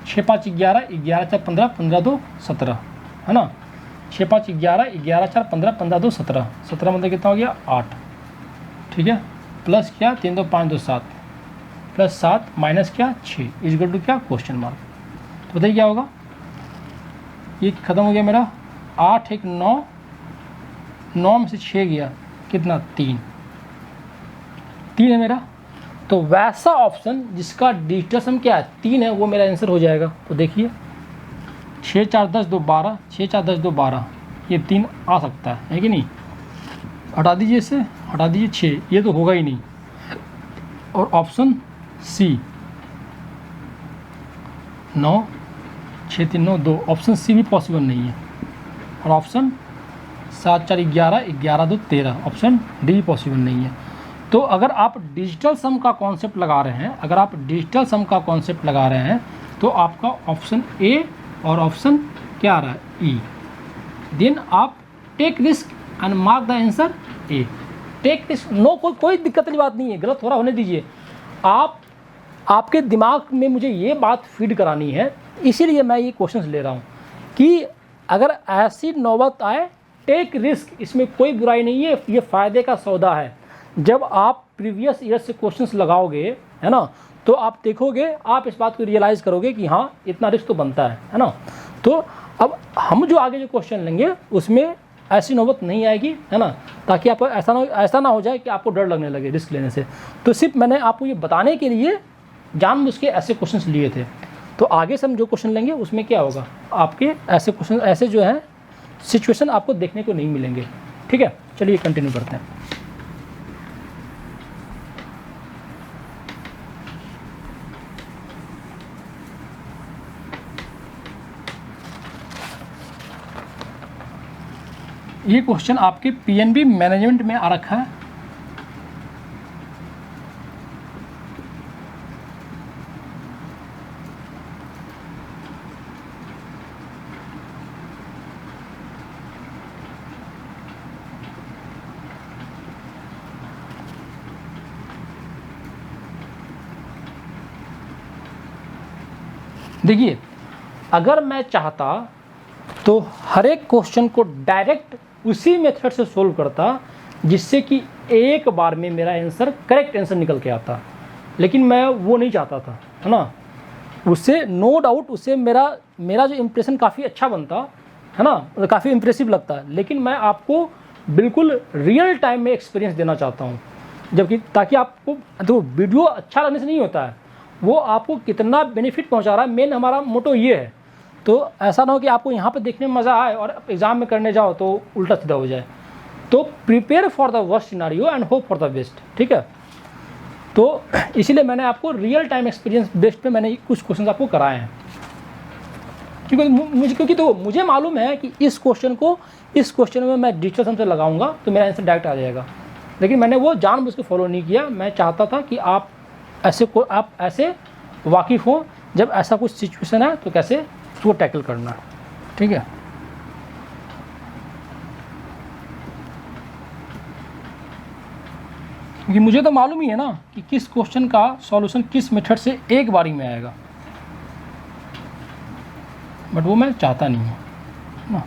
Speaker 1: 6 5 11 11 4 15 15 2 17, है ना। 6 5 11 11 4 15 15 2 17 17 मतलब कितना हो गया 8, ठीक है। प्लस क्या 3 2 5 2 7 प्लस 7 माइनस क्या 6 इक्वल टू क्या क्वेश्चन मार्क। तो बताइए क्या होगा, ये ख़त्म हो गया मेरा 8 1 9, 9 में से 6 गया कितना 3 है मेरा। तो वैसा ऑप्शन जिसका डिजिटल सम क्या है 3 है वो मेरा आंसर हो जाएगा। तो देखिए 6 4 10 2 12, 6 4 10 2 12, ये 3 आ सकता है कि नहीं। हटा दीजिए इसे, हटा दीजिए 6, ये तो होगा ही नहीं। और ऑप्शन सी 9, 6 3 9 2, ऑप्शन सी भी पॉसिबल नहीं है। और ऑप्शन 7 4 11, 11 2 13, ऑप्शन डी पॉसिबल नहीं है। तो अगर आप डिजिटल सम का कॉन्सेप्ट लगा रहे हैं, अगर आप डिजिटल सम का कॉन्सेप्ट लगा रहे हैं तो आपका ऑप्शन ए और ऑप्शन क्या आ रहा है, ई। देन आप take risk and mark the answer A. Take risk, no, कोई दिक्कत वाली बात नहीं है, गलत थोड़ा होने दीजिए। आपके दिमाग में मुझे ये बात फीड करानी है, इसीलिए मैं ये क्वेश्चंस ले रहा हूँ कि अगर ऐसी नौबत आए, टेक रिस्क, इसमें कोई बुराई नहीं है, ये फ़ायदे का सौदा है। जब आप प्रीवियस ईयर से क्वेश्चंस लगाओगे, है ना, तो आप देखोगे, आप इस बात को रियलाइज़ करोगे कि हाँ इतना रिस्क तो बनता है ना। तो अब हम जो आगे जो क्वेश्चन लेंगे उसमें ऐसी नौबत नहीं आएगी, है ना, ताकि आपको ऐसा ना हो जाए कि आपको डर लगने लगे रिस्क लेने से। तो सिर्फ मैंने आपको ये बताने के लिए जानबूझ के ऐसे क्वेश्चंस लिए थे। तो आगे से हम जो क्वेश्चन लेंगे उसमें क्या होगा, आपके ऐसे क्वेश्चन, ऐसे जो है सिचुएशन आपको देखने को नहीं मिलेंगे। ठीक है, चलिए कंटिन्यू करते हैं। ये क्वेश्चन आपके पीएनबी मैनेजमेंट में आ रखा है। देखिए, अगर मैं चाहता तो हर एक क्वेश्चन को डायरेक्ट उसी मेथड से सोल्व करता जिससे कि एक बार में मेरा आंसर, करेक्ट आंसर निकल के आता, लेकिन मैं वो नहीं चाहता था, है ना। उससे नो डाउट उससे मेरा जो इम्प्रेशन काफ़ी अच्छा बनता, है ना, काफ़ी इम्प्रेसिव लगता, लेकिन मैं आपको बिल्कुल रियल टाइम में एक्सपीरियंस देना चाहता हूँ, जबकि ताकि आपको, तो वीडियो अच्छा लगने से नहीं होता है, वो आपको कितना बेनिफिट पहुँचा रहा है, मेन हमारा मोटो ये है। तो ऐसा ना हो कि आपको यहाँ पे देखने में मज़ा आए और एग्ज़ाम में करने जाओ तो उल्टा सीधा हो जाए। तो prepare for the worst scenario and hope for the best. ठीक है, तो इसीलिए मैंने आपको रियल टाइम एक्सपीरियंस बेस्ड पे मैंने कुछ क्वेश्चन आपको कराए हैं, क्योंकि तो मुझे मालूम है कि इस क्वेश्चन में मैं डिजिटल सम से लगाऊंगा तो मेरा आंसर डायरेक्ट आ जाएगा, लेकिन मैंने वो जानबूझ के फॉलो नहीं किया। मैं चाहता था कि आप ऐसे वाकिफ़ हो, जब ऐसा कुछ सिचुएशन है तो कैसे उसको टैकल करना। ठीक है, क्योंकि मुझे तो मालूम ही है ना कि किस क्वेश्चन का सॉल्यूशन किस मेथड से एक बारी में आएगा, बट वो मैं चाहता नहीं हूँ ना।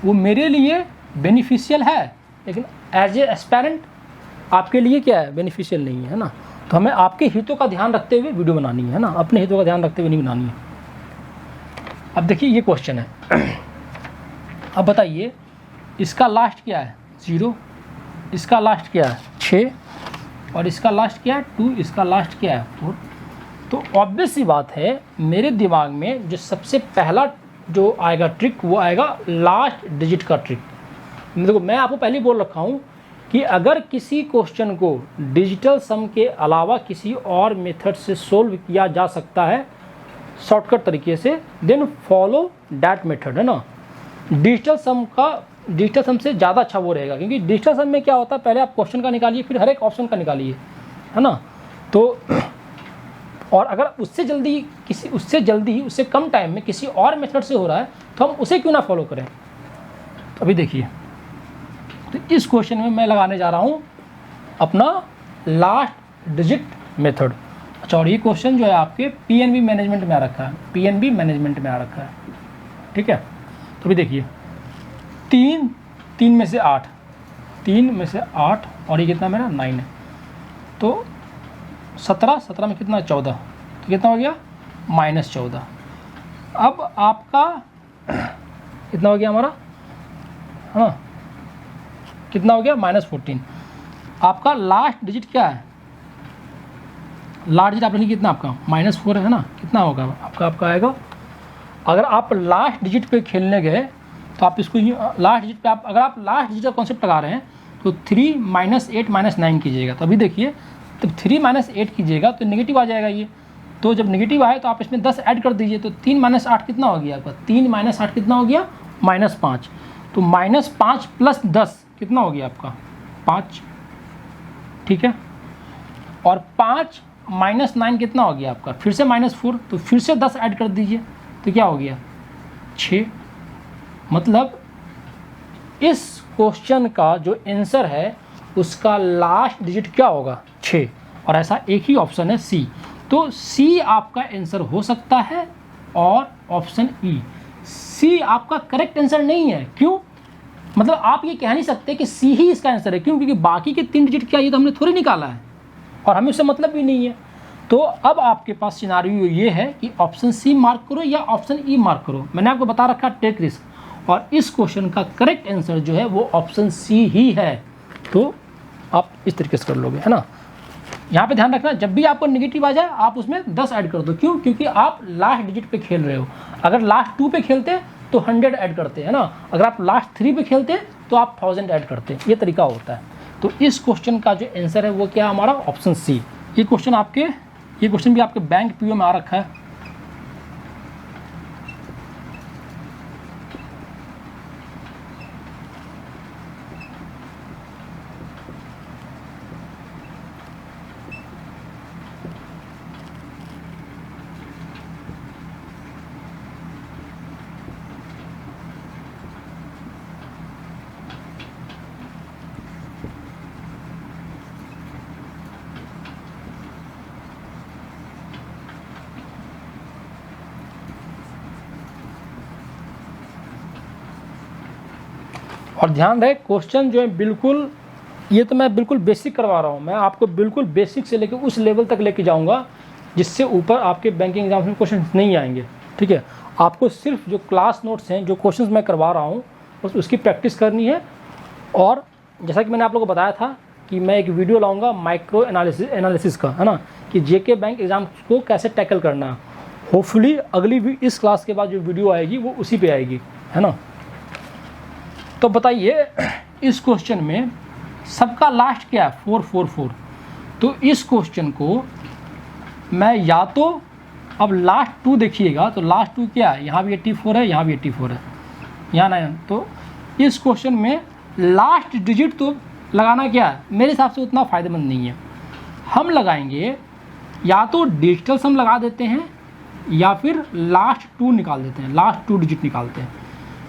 Speaker 1: वो मेरे लिए बेनिफिशियल है, लेकिन एज ए एस्पायरेंट आपके लिए क्या है, बेनिफिशियल नहीं है ना। तो हमें आपके हितों का ध्यान रखते हुए वीडियो बनानी है ना, अपने हितों का ध्यान रखते हुए नहीं बनानी है। अब देखिए ये क्वेश्चन है, अब बताइए इसका लास्ट क्या है, 0, इसका लास्ट क्या है 6, और इसका लास्ट क्या है 2, इसका लास्ट क्या है 4। तो ऑब्वियस सी बात है, मेरे दिमाग में जो सबसे पहला जो आएगा ट्रिक, वो आएगा लास्ट डिजिट का ट्रिक। देखो, मैं आपको पहले बोल रखा हूँ कि अगर किसी क्वेश्चन को डिजिटल सम के अलावा किसी और मेथड से सोल्व किया जा सकता है शॉर्टकट तरीके से, देन फॉलो दैट मेथड, है ना। डिजिटल सम से ज़्यादा अच्छा वो रहेगा, क्योंकि डिजिटल सम में क्या होता है, पहले आप क्वेश्चन का निकालिए, फिर हर एक ऑप्शन का निकालिए, है ना। तो और अगर उससे जल्दी उससे कम टाइम में किसी और मेथड से हो रहा है तो हम उसे क्यों ना फॉलो करें। तो अभी देखिए, तो इस क्वेश्चन में मैं लगाने जा रहा हूँ अपना लास्ट डिजिट मेथड। अच्छा, और ये क्वेश्चन जो है आपके पीएनबी मैनेजमेंट में आ रखा है, पीएनबी मैनेजमेंट में आ रखा है। ठीक है, तो अभी देखिए 3 में से 8, 3 में से 8, और ये कितना मेरा 9 है, तो 17 में कितना 14, तो कितना हो गया -14। अब आपका कितना हो गया हमारा, हाँ कितना हो गया -14। आपका लास्ट डिजिट क्या है, लास्ट डिजिट आप लिखिए कितना, आपका -4 है ना, कितना होगा आपका आएगा। अगर आप लास्ट डिजिट पे खेलने गए तो आप इसको लास्ट डिजिट पे अगर आप लास्ट डिजिट का कॉन्सेप्ट लगा रहे हैं तो 3 माइनस 8 माइनस 9 कीजिएगा। तो अभी देखिए, जब 3 माइनस 8 कीजिएगा तो नेगेटिव आ जाएगा ये। तो जब नेगेटिव आए तो आप इसमें 10 ऐड कर दीजिए। तो 3 माइनस 8 कितना हो गया आपका? 3 माइनस 8 कितना हो गया? -5। तो -5 प्लस 10 कितना हो गया आपका? 5, ठीक है। और 5 माइनस 9 कितना हो गया आपका? फिर से -4, तो फिर से 10 ऐड कर दीजिए तो क्या हो गया? 6। मतलब इस क्वेश्चन का जो आंसर है उसका लास्ट डिजिट क्या होगा? 6। और ऐसा एक ही ऑप्शन है सी। तो सी आपका आंसर हो सकता है और ऑप्शन ई। सी आपका करेक्ट आंसर नहीं है। क्यों? मतलब आप ये कह नहीं सकते कि सी ही इसका आंसर है। क्यों? क्योंकि बाकी के 3 डिजिट क्या ये तो हमने थोड़ी निकाला है और हमें उससे मतलब भी नहीं है। तो अब आपके पास सिनारियो ये है कि ऑप्शन सी मार्क करो या ऑप्शन ई मार्क करो। मैंने आपको बता रखा टेक रिस्क, और इस क्वेश्चन का करेक्ट आंसर जो है वो ऑप्शन सी ही है। तो आप इस तरीके से कर लोगे, है ना। यहाँ पे ध्यान रखना, जब भी आपको नेगेटिव आ जाए आप उसमें 10 ऐड कर दो। क्यों? क्योंकि आप लास्ट डिजिट पे खेल रहे हो। अगर लास्ट 2 पे खेलते तो 100 ऐड करते, है ना। अगर आप लास्ट 3 पे खेलते तो आप 1000 ऐड करते। ये तरीका होता है। तो इस क्वेश्चन का जो आंसर है वो क्या हमारा? Option C. ये क्वेश्चन भी आपके बैंक पीओ में आ रखा है। और ध्यान रहे, क्वेश्चन जो है बिल्कुल, ये तो मैं बिल्कुल बेसिक करवा रहा हूँ। मैं आपको बिल्कुल बेसिक से लेकर उस लेवल तक लेके जाऊँगा जिससे ऊपर आपके बैंकिंग एग्जाम में क्वेश्चन नहीं आएंगे, ठीक है। आपको सिर्फ जो क्लास नोट्स हैं, जो क्वेश्चंस मैं करवा रहा हूँ, बस उसकी प्रैक्टिस करनी है। और जैसा कि मैंने आप लोगों को बताया था कि मैं एक वीडियो लाऊंगा माइक्रो एनालिसिस का, है ना, कि जेके बैंक एग्ज़ाम को कैसे टैकल करना है। होपफुली अगली भी इस क्लास के बाद जो वीडियो आएगी वो उसी पे आएगी, है ना। तो बताइए, इस क्वेश्चन में सबका लास्ट क्या है? 444। तो इस क्वेश्चन को मैं या तो, अब लास्ट 2 देखिएगा तो लास्ट 2 क्या है? यहाँ भी 84 है, यहाँ भी 84 है, यहाँ 9। तो इस क्वेश्चन में लास्ट डिजिट तो लगाना क्या है? मेरे हिसाब से उतना फ़ायदेमंद नहीं है। हम लगाएंगे या तो डिजिटल सम लगा देते हैं या फिर लास्ट 2 निकाल देते हैं, लास्ट 2 डिजिट निकालते हैं।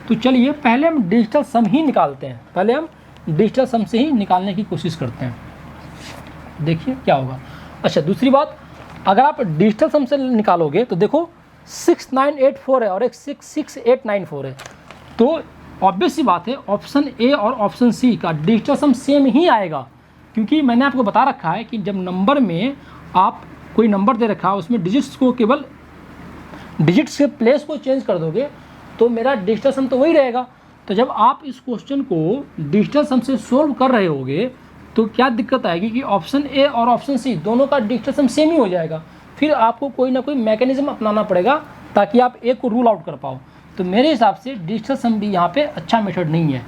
Speaker 1: तो चलिए पहले हम डिजिटल सम ही निकालते हैं, पहले हम डिजिटल सम से ही निकालने की कोशिश करते हैं, देखिए क्या होगा। अच्छा, दूसरी बात, अगर आप डिजिटल सम से निकालोगे तो देखो 6984 है और एक 66894 है। तो ऑब्वियस सी बात है, ऑप्शन ए और ऑप्शन सी का डिजिटल सम सेम ही आएगा। क्योंकि मैंने आपको बता रखा है कि जब नंबर में आप कोई नंबर दे रखा है उसमें डिजिट्स को, केवल डिजिट्स के प्लेस को चेंज कर दोगे तो मेरा डिजिटल सम तो वही रहेगा। तो जब आप इस क्वेश्चन को डिजिटल सम से सोल्व कर रहे होगे तो क्या दिक्कत आएगी कि ऑप्शन ए और ऑप्शन सी दोनों का डिजिटल सम सेम ही हो जाएगा। फिर आपको कोई ना कोई मैकेनिज्म अपनाना पड़ेगा ताकि आप ए को रूल आउट कर पाओ। तो मेरे हिसाब से डिजिटल सम भी यहाँ पे अच्छा मेथड नहीं है।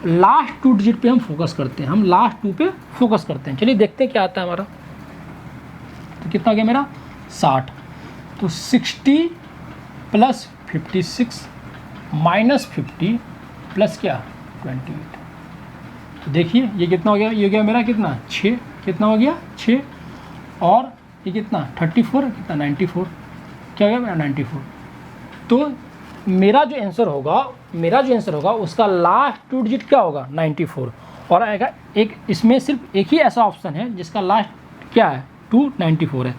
Speaker 1: लास्ट 2 डिजिट पे हम फोकस करते हैं, हम लास्ट 2 पे फोकस करते हैं। चलिए देखते हैं क्या आता है हमारा। तो कितना गया मेरा? 60। तो 60 प्लस 56 माइनस 50 प्लस क्या? 28। तो देखिए ये कितना हो गया? ये हो गया मेरा कितना? 6। कितना हो गया? 6। और ये कितना? 34। कितना? 94। क्या हो गया मेरा? 94। तो मेरा जो आंसर होगा उसका लास्ट 2 डिजिट क्या होगा? 94। और आएगा एक, इसमें सिर्फ एक ही ऐसा ऑप्शन है जिसका लास्ट क्या है? 294 है।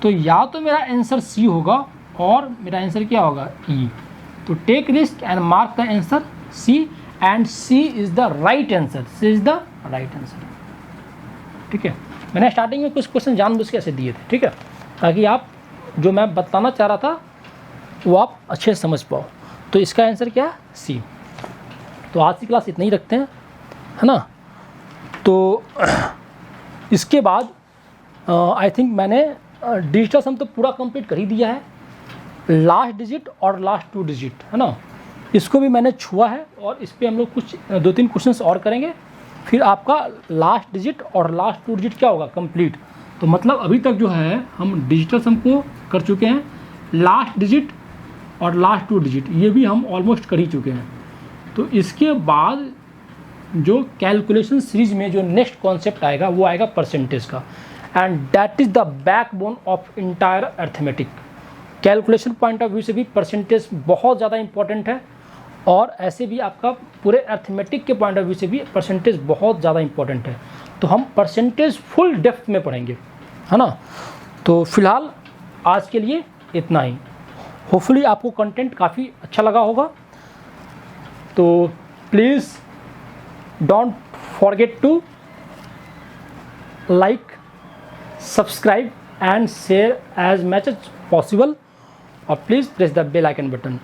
Speaker 1: तो या तो मेरा आंसर सी होगा और मेरा आंसर क्या होगा? ई। तो take risk and mark the answer C, and C is the right answer. C is the right answer, ठीक है। मैंने स्टार्टिंग में कुछ क्वेश्चन जानबूझ के ऐसे दिए थे, ठीक है, ताकि आप जो मैं बताना चाह रहा था वो आप अच्छे से समझ पाओ। तो इसका आंसर क्या है? सी। तो आज की क्लास इतना ही रखते हैं, है ना। तो इसके बाद आई थिंक मैंने डिजिटल सम तो पूरा कंप्लीट कर ही दिया है। लास्ट डिजिट और लास्ट 2 डिजिट, है ना, इसको भी मैंने छुआ है। और इस पर हम लोग कुछ 2-3 क्वेश्चंस और करेंगे फिर आपका लास्ट डिजिट और लास्ट 2 डिजिट क्या होगा, कंप्लीट। तो मतलब अभी तक जो है हम डिजिटल सम को कर चुके हैं, लास्ट डिजिट और लास्ट 2 डिजिट ये भी हम ऑलमोस्ट कर ही चुके हैं। तो इसके बाद जो कैलकुलेशन सीरीज में जो नेक्स्ट कॉन्सेप्ट आएगा वो आएगा परसेंटेज का, and that is the backbone of entire arithmetic. Calculation point of view से भी परसेंटेज बहुत ज़्यादा इंपॉर्टेंट है, और ऐसे भी आपका पूरे अर्थमेटिक के पॉइंट ऑफ व्यू से भी परसेंटेज बहुत ज़्यादा इंपॉर्टेंट है। तो हम परसेंटेज फुल डेप्थ में पढ़ेंगे, है ना। तो फिलहाल आज के लिए इतना ही। होपफुली आपको कंटेंट काफ़ी अच्छा लगा होगा। तो please don't forget to like, subscribe and share as much as possible, और please press the bell icon button.